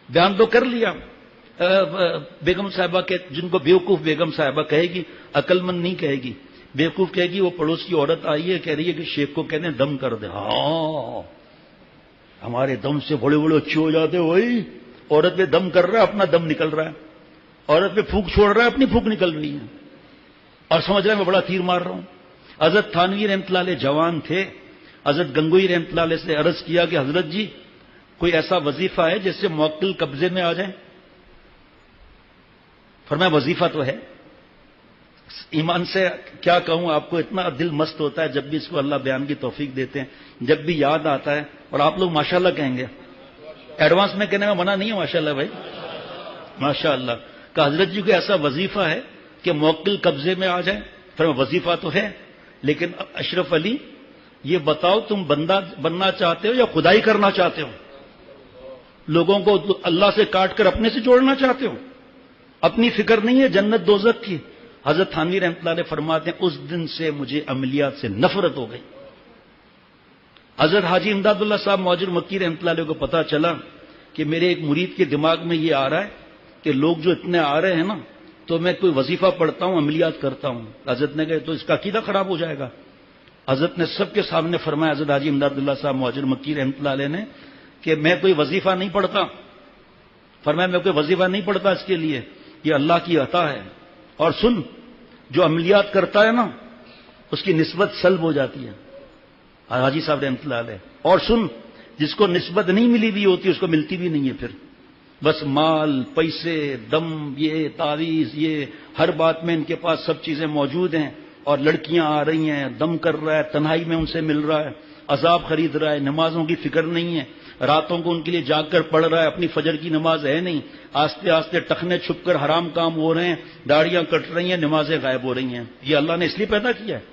بیان تو کر لیا. بیگم صاحبہ کے جن کو بیوقوف بیگم صاحبہ کہے گی, عقل مند نہیں کہے گی, بیوقوف کہے گی وہ پڑوس کی عورت آئی ہے, کہہ رہی ہے کہ شیخ کو کہنے دم کر دے. ہاں ہمارے دم سے بڑے بڑے اچھے ہو جاتے. وہی عورت پہ دم کر رہا ہے, اپنا دم نکل رہا ہے. عورت پہ پھونک چھوڑ رہا ہے, اپنی پھونک نکل رہی ہے, اور سمجھ رہا ہے میں بڑا تیر مار رہا ہوں. حضرت تھانوی رحمۃ اللہ علیہ جوان تھے. حضرت گنگوئی رحمۃ اللہ علیہ سے عرض کیا کہ حضرت جی کوئی ایسا وظیفہ ہے جس سے موکل قبضے میں آ جائے؟ فرمایا وظیفہ تو ہے. ایمان سے کیا کہوں آپ کو, اتنا دل مست ہوتا ہے جب بھی اس کو اللہ بیان کی توفیق دیتے ہیں, جب بھی یاد آتا ہے. اور آپ لوگ ماشاءاللہ کہیں گے, ایڈوانس میں کہنے میں منع نہیں ہے, ماشاءاللہ بھائی ماشاءاللہ. کہ حضرت جی کو ایسا وظیفہ ہے کہ موکل قبضے میں آ جائے. فرمایا وظیفہ تو ہے, لیکن اشرف علی یہ بتاؤ تم بندہ بننا چاہتے ہو یا خدائی کرنا چاہتے ہو؟ لوگوں کو اللہ سے کاٹ کر اپنے سے جوڑنا چاہتے ہو؟ اپنی فکر نہیں ہے جنت دوزخ کی. حضرت تھانوی رحمۃ اللہ علیہ فرماتے ہیں اس دن سے مجھے عملیات سے نفرت ہو گئی. حضرت حاجی امداد اللہ صاحب موجر مکی رحمۃ اللہ علیہ کو پتا چلا کہ میرے ایک مرید کے دماغ میں یہ آ رہا ہے کہ لوگ جو اتنے آ رہے ہیں نا, تو میں کوئی وظیفہ پڑھتا ہوں, عملیات کرتا ہوں. حضرت نے کہا تو اس کا عقیدہ خراب ہو جائے گا. حضرت نے سب کے سامنے فرمایا, حضرت حاجی امداد اللہ صاحب موجر مکی رحمۃ اللہ علیہ نے, کہ میں کوئی وظیفہ نہیں پڑھتا. فرمایا میں کوئی وظیفہ نہیں پڑھتا اس کے لیے, یہ اللہ کی عطا ہے. اور سن, جو عملیات کرتا ہے نا اس کی نسبت سلب ہو جاتی ہے. حاجی صاحب رحمۃ اللہ علیہ. اور سن, جس کو نسبت نہیں ملی بھی ہوتی اس کو ملتی بھی نہیں ہے. پھر بس مال, پیسے, دم, یہ تعویذ, یہ ہر بات میں ان کے پاس سب چیزیں موجود ہیں. اور لڑکیاں آ رہی ہیں, دم کر رہا ہے, تنہائی میں ان سے مل رہا ہے, عذاب خرید رہا ہے, نمازوں کی فکر نہیں ہے, راتوں کو ان کے لیے جاگ کر پڑھ رہا ہے, اپنی فجر کی نماز ہے نہیں, آستے آستے ٹخنے چھپ کر حرام کام ہو رہے ہیں, داڑیاں کٹ رہی ہیں, نمازیں غائب ہو رہی ہیں. یہ اللہ نے اس لیے پیدا کیا ہے.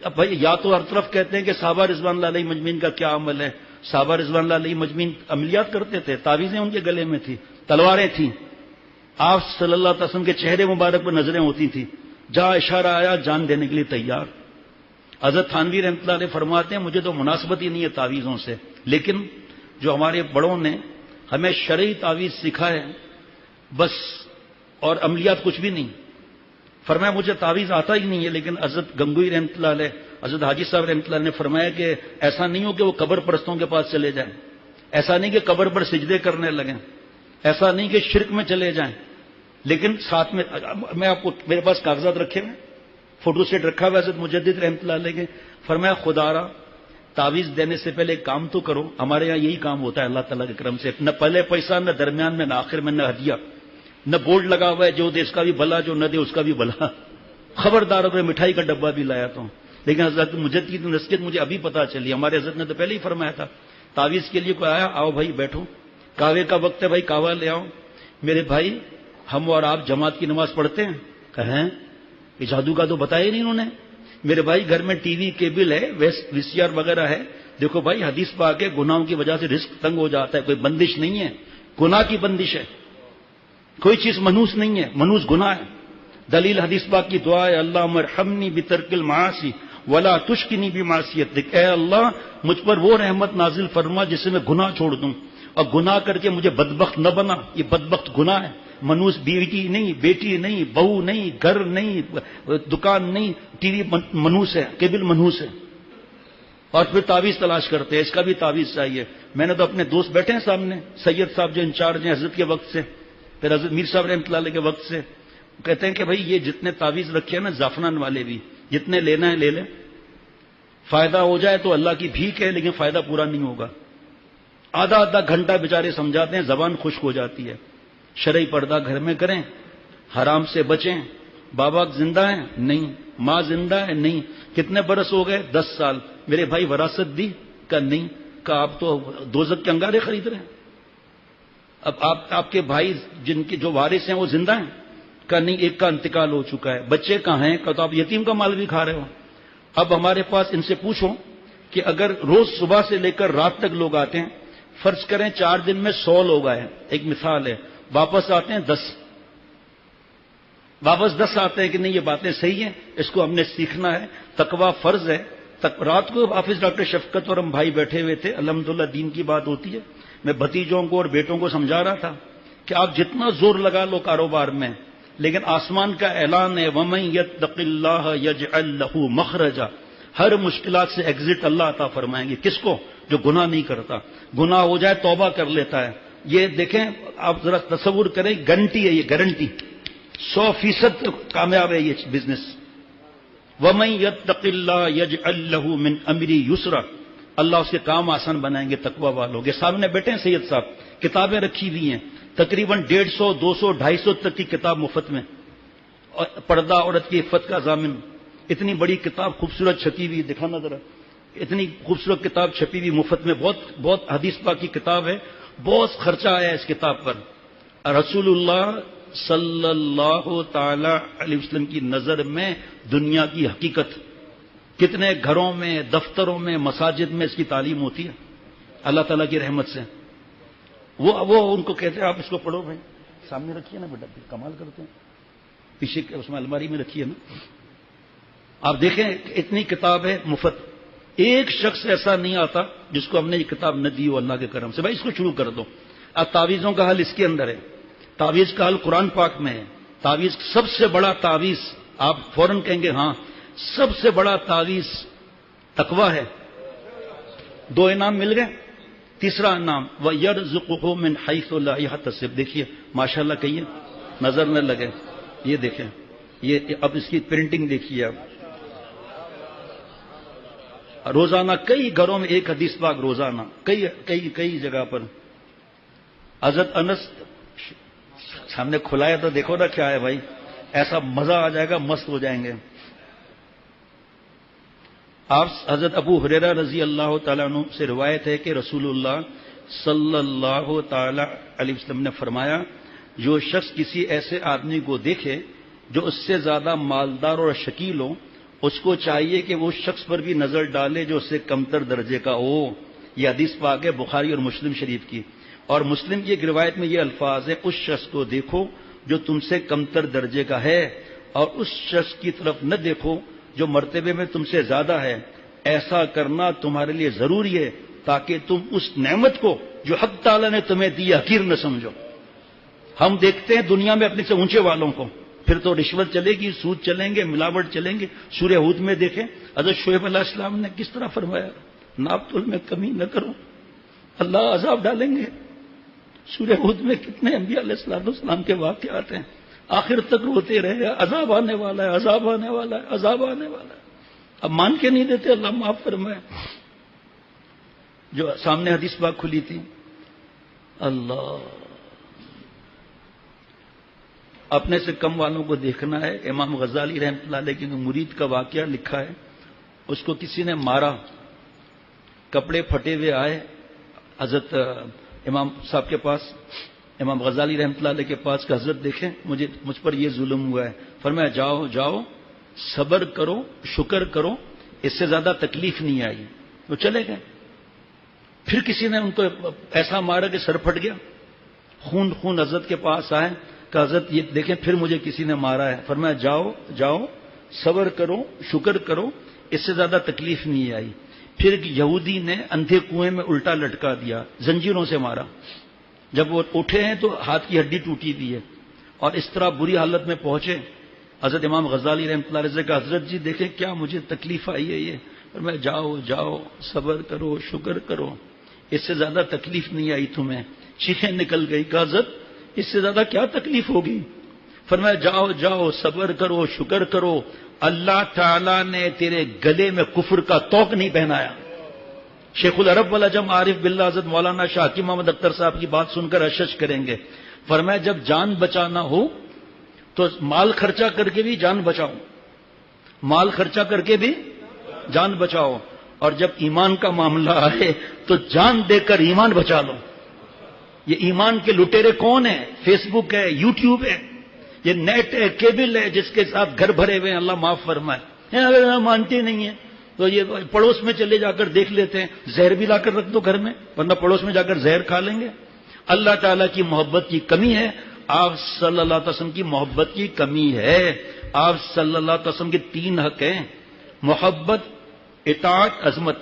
اب بھائی یا تو ہر طرف کہتے ہیں کہ صحابہ رضوان اللہ علیہ مجمعین کا کیا عمل ہے. صحابہ رضوان اللہ علیہ مجمعین عملیات کرتے تھے, تعویذیں ان کے گلے میں تھی, تلواریں تھیں, آپ صلی اللہ علیہ وسلم کے چہرے مبارک پر نظریں ہوتی تھیں, جہاں اشارہ آیا جان دینے کے لیے تیار. حضرت تھانوی رحمۃ اللہ علیہ فرماتے ہیں مجھے تو مناسبت ہی نہیں ہے تعویذوں سے, لیکن جو ہمارے بڑوں نے ہمیں شرعی تعویذ سکھا ہے بس, اور عملیات کچھ بھی نہیں. فرمایا مجھے تعویذ آتا ہی نہیں ہے. لیکن حضرت گنگوئی رحمۃ اللہ علیہ, حضرت حاجی صاحب رحمۃ اللہ علیہ نے فرمایا کہ ایسا نہیں ہو کہ وہ قبر پرستوں کے پاس چلے جائیں, ایسا نہیں کہ قبر پر سجدے کرنے لگیں, ایسا نہیں کہ شرک میں چلے جائیں, لیکن ساتھ میں آپ کو میرے پاس کاغذات رکھے ہوئے, فوٹو سیٹ رکھا ہوا حضرت مجدد رحمۃ اللہ علیہ کے. فرمایا خدا را تعویذ دینے سے پہلے ایک کام تو کرو. ہمارے یہاں یہی کام ہوتا ہے اللہ تعالیٰ کے کرم سے, نہ پہلے پیسہ, نہ درمیان میں, نہ آخر میں, نہ ہدیہ, نہ بورڈ لگا ہوا ہے جو دے اس کا بھی بھلا, جو نہ دے اس کا بھی بھلا. خبردار ہو, مٹھائی کا ڈبہ بھی لایا تو. لیکن حضرت مجدد کی نصیحت مجھے ابھی پتا چلی. ہمارے حضرت نے تو پہلے ہی فرمایا تھا تعویذ کے لیے کوئی آیا, آؤ بھائی بیٹھو, کعوے کا وقت ہے بھائی, کعوہ لے آؤ. میرے بھائی ہم اور آپ جماعت کی نماز پڑھتے ہیں. کہیں یہ جادو کا تو بتایا نہیں انہوں نے. میرے بھائی گھر میں ٹی وی کیبل ہے, وی سی آر وغیرہ ہے. دیکھو بھائی حدیث پاک ہے گناہوں کی وجہ سے رزق تنگ ہو جاتا ہے, کوئی بندش نہیں ہے, گناہ کی بندش ہے, کوئی چیز منوس نہیں ہے, منوس گناہ ہے. دلیل حدیث پاک کی دعا ہے اللہ مرحمنی بترک المعاصی ولا تشکنی بمعصیتک. اے اللہ مجھ پر وہ رحمت نازل فرما جس سے میں گناہ چھوڑ دوں, اور گناہ کر کے مجھے بدبخت نہ بنا. یہ بدبخت گناہ ہے. منوس بیٹی نہیں, بیٹی نہیں, بہو نہیں, گھر نہیں, دکان نہیں, ٹی وی منوس ہے, کیبل منوس ہے. اور پھر تعویذ تلاش کرتے ہیں, اس کا بھی تعویذ چاہیے. میں نے تو اپنے دوست بیٹھے ہیں سامنے, سید صاحب جو انچارج ہیں حضرت کے وقت سے, پھر حضرت میر صاحب رحمۃ اللہ علیہ کے وقت سے, کہتے ہیں کہ بھائی یہ جتنے تعویذ رکھے ہیں نا زعفران والے بھی, جتنے لینا ہے لے لیں, فائدہ ہو جائے تو اللہ کی بھیک ہے, لیکن فائدہ پورا نہیں ہوگا. آدھا آدھا گھنٹہ بیچارے سمجھاتے ہیں, زبان خشک ہو جاتی ہے. شرعی پردہ گھر میں کریں, حرام سے بچیں. بابا زندہ ہیں؟ نہیں. ماں زندہ ہے؟ نہیں. کتنے برس ہو گئے؟ 10 سال. میرے بھائی وراثت دی؟ کہ نہیں. کہ آپ تو دوزخ کے انگارے خرید رہے ہیں. اب آپ کے بھائی جن کے جو وارث ہیں وہ زندہ ہیں؟ کہ نہیں, ایک کا انتقال ہو چکا ہے. بچے کہاں ہیں؟ کہ تو آپ یتیم کا مال بھی کھا رہے ہو. اب ہمارے پاس ان سے پوچھو کہ اگر روز صبح سے لے کر رات تک لوگ آتے ہیں, فرض کریں 4 دن میں 100 لوگ آئے, ایک مثال ہے, واپس آتے ہیں 10, واپس 10 آتے ہیں کہ نہیں یہ باتیں صحیح ہیں, اس کو ہم نے سیکھنا ہے, تقویٰ فرض ہے. رات کو حافظ ڈاکٹر شفقت اور ہم بھائی بیٹھے ہوئے تھے, الحمدللہ دین کی بات ہوتی ہے, میں بھتیجوں کو اور بیٹوں کو سمجھا رہا تھا کہ آپ جتنا زور لگا لو کاروبار میں، لیکن آسمان کا اعلان ہے وَمَن يَتَّقِ اللَّهَ يَجْعَل لَّهُ مَخْرَجًا، ہر مشکلات سے ایگزٹ اللہ عطا فرمائیں گے۔ کس کو؟ جو گناہ نہیں کرتا، گناہ ہو جائے توبہ کر لیتا ہے۔ یہ دیکھیں آپ ذرا تصور کریں، گارنٹی ہے، یہ گارنٹی 100% کامیاب ہے یہ بزنس۔ وَمَن يَتَّقِ اللَّهَ يَجْعَل لَّهُ مِنْ أَمْرِهِ يُسْرًا، اللہ اس کے کام آسان بنائیں گے تقوی والوں کے۔ سامنے بیٹھے ہیں سید صاحب، کتابیں رکھی ہوئی ہیں، تقریباً 150 200 250 تک کی کتاب مفت میں، اور پردہ عورت کی عفت کا ضامن، اتنی بڑی کتاب خوبصورت چھپی ہوئی، دکھانا ذرا، اتنی خوبصورت کتاب چھپی ہوئی مفت میں، بہت حدیث پاک کی کتاب ہے، بہت خرچہ آیا اس کتاب پر۔ رسول اللہ صلی اللہ تعالی علیہ وسلم کی نظر میں دنیا کی حقیقت، کتنے گھروں میں، دفتروں میں، مساجد میں اس کی تعلیم ہوتی ہے اللہ تعالیٰ کی رحمت سے۔ وہ ان کو کہتے ہیں آپ اس کو پڑھو بھائی، سامنے رکھیے نا بیٹا، کمال کرتے ہیں، پیچھے اس میں الماری میں رکھیے نا۔ آپ دیکھیں اتنی کتاب ہے مفت، ایک شخص ایسا نہیں آتا جس کو ہم نے یہ کتاب نہ دی ہو اللہ کے کرم سے۔ بھائی اس کو شروع کر دو۔ اب تعویذوں کا حل اس کے اندر ہے، تعویذ کا حل قرآن پاک میں ہے۔ تعویذ سب سے بڑا تعویذ، آپ فوراً کہیں گے ہاں، سب سے بڑا تعویذ تقویٰ ہے۔ 2 انعام مل گئے، تیسرا انعام وَيَرْزُقُهُ مِنْ حَيْثُ لَا يَحْتَسِبُ۔ دیکھیے ماشاءاللہ کہیے، نظر نہ لگے، یہ دیکھیں، یہ اب اس کی پرنٹنگ دیکھیے آپ، روزانہ کئی گھروں میں ایک حدیث پاک روزانہ، کئی جگہ پر۔ حضرت انس سامنے کھلایا تو دیکھو نا کیا ہے بھائی، ایسا مزہ آ جائے گا، مست ہو جائیں گے آپ۔ حضرت ابو ہریرہ رضی اللہ تعالیٰ عنہ سے روایت ہے کہ رسول اللہ صلی اللہ تعالی علیہ وسلم نے فرمایا، جو شخص کسی ایسے آدمی کو دیکھے جو اس سے زیادہ مالدار اور شکیل ہو، اس کو چاہیے کہ وہ شخص پر بھی نظر ڈالے جو اس سے کمتر درجے کا ہو۔ یہ حدیث پاک ہے بخاری اور مسلم شریف کی، اور مسلم کی ایک روایت میں یہ الفاظ ہے، اس شخص کو دیکھو جو تم سے کمتر درجے کا ہے، اور اس شخص کی طرف نہ دیکھو جو مرتبے میں تم سے زیادہ ہے۔ ایسا کرنا تمہارے لیے ضروری ہے تاکہ تم اس نعمت کو جو حق تعالیٰ نے تمہیں دی حقیر نہ سمجھو۔ ہم دیکھتے ہیں دنیا میں اپنے سے اونچے والوں کو، پھر تو رشوت چلے گی، سود چلیں گے، ملاوٹ چلیں گے۔ سورہ ہود میں دیکھیں حضرت شعیب علیہ السلام نے کس طرح فرمایا، ناپ تول میں کمی نہ کرو، اللہ عذاب ڈالیں گے۔ سورہ ہود میں کتنے انبیاء علیہ السلام کے واقعات ہیں، آخر تک روتے رہے، عذاب آنے والا ہے، عذاب آنے والا ہے، عذاب آنے والا ہے۔ اب مان کے نہیں دیتے، اللہ معاف فرمائے۔ جو سامنے حدیث پاک کھلی تھی، اللہ اپنے سے کم والوں کو دیکھنا ہے۔ امام غزالی رحمۃ اللہ علیہ کی مرید کا واقعہ لکھا ہے، اس کو کسی نے مارا، کپڑے پھٹے ہوئے آئے حضرت امام صاحب کے پاس، امام غزالی رحمۃ اللہ علیہ کے پاس کہ حضرت دیکھیں مجھ پر یہ ظلم ہوا ہے۔ فرمایا جاؤ صبر کرو، شکر کرو، اس سے زیادہ تکلیف نہیں آئی۔ وہ چلے گئے۔ پھر کسی نے ان کو ایسا مارا کہ سر پھٹ گیا، خون حضرت کے پاس آئے کہ حضرت یہ دیکھیں پھر مجھے کسی نے مارا ہے۔ فرمایا جاؤ صبر کرو، شکر کرو، اس سے زیادہ تکلیف نہیں آئی۔ پھر ایک یہودی نے اندھے کنویں میں الٹا لٹکا دیا، زنجیروں سے مارا۔ جب وہ اٹھے ہیں تو ہاتھ کی ہڈی ٹوٹی ہوئی ہے، اور اس طرح بری حالت میں پہنچے۔ حضرت امام غزالی رحمۃ اللہ علیہ سے کہا حضرت جی دیکھیں کیا مجھے تکلیف آئی ہے یہ۔ فرمایا جاؤ صبر کرو، شکر کرو، اس سے زیادہ تکلیف نہیں آئی تمہیں۔ چیخیں نکل گئی کہ حضرت اس سے زیادہ کیا تکلیف ہوگی؟ فرمایا جاؤ صبر کرو، شکر کرو، اللہ تعالیٰ نے تیرے گلے میں کفر کا توق نہیں پہنایا۔ شیخ العرب والعجم عارف باللہ حضرت مولانا شاہ حکیم محمد اختر صاحب کی بات سن کر اشش کریں گے۔ فرمایا جب جان بچانا ہو تو مال خرچہ کر کے بھی جان بچاؤ، مال خرچہ کر کے بھی جان بچاؤ، اور جب ایمان کا معاملہ آئے تو جان دے کر ایمان بچا لو۔ یہ ایمان کے لٹیرے کون ہیں؟ فیس بک ہے، یوٹیوب ہے، یہ نیٹ ہے، کیبل ہے، جس کے ساتھ گھر بھرے ہوئے ہیں، اللہ معاف فرمائے۔ اگر مانتے نہیں ہیں تو یہ پڑوس میں چلے جا کر دیکھ لیتے ہیں، زہر بھی لا کر رکھ دو گھر میں، ورنہ پڑوس میں جا کر زہر کھا لیں گے۔ اللہ تعالیٰ کی محبت کی کمی ہے، آپ صلی اللہ علیہ وسلم کی محبت کی کمی ہے۔ آپ صلی اللہ علیہ وسلم کے 3 حق ہیں، محبت، اطاعت، عظمت۔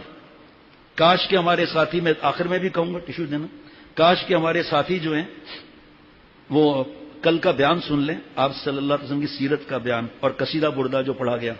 کاش کہ ہمارے ساتھی، میں آخر میں بھی کہوں گا ٹیشو دینا، کاش کہ ہمارے ساتھی جو ہیں وہ کل کا بیان سن لیں، آپ صلی اللہ علیہ وسلم کی سیرت کا بیان اور قصیدہ بردہ جو پڑھا گیا.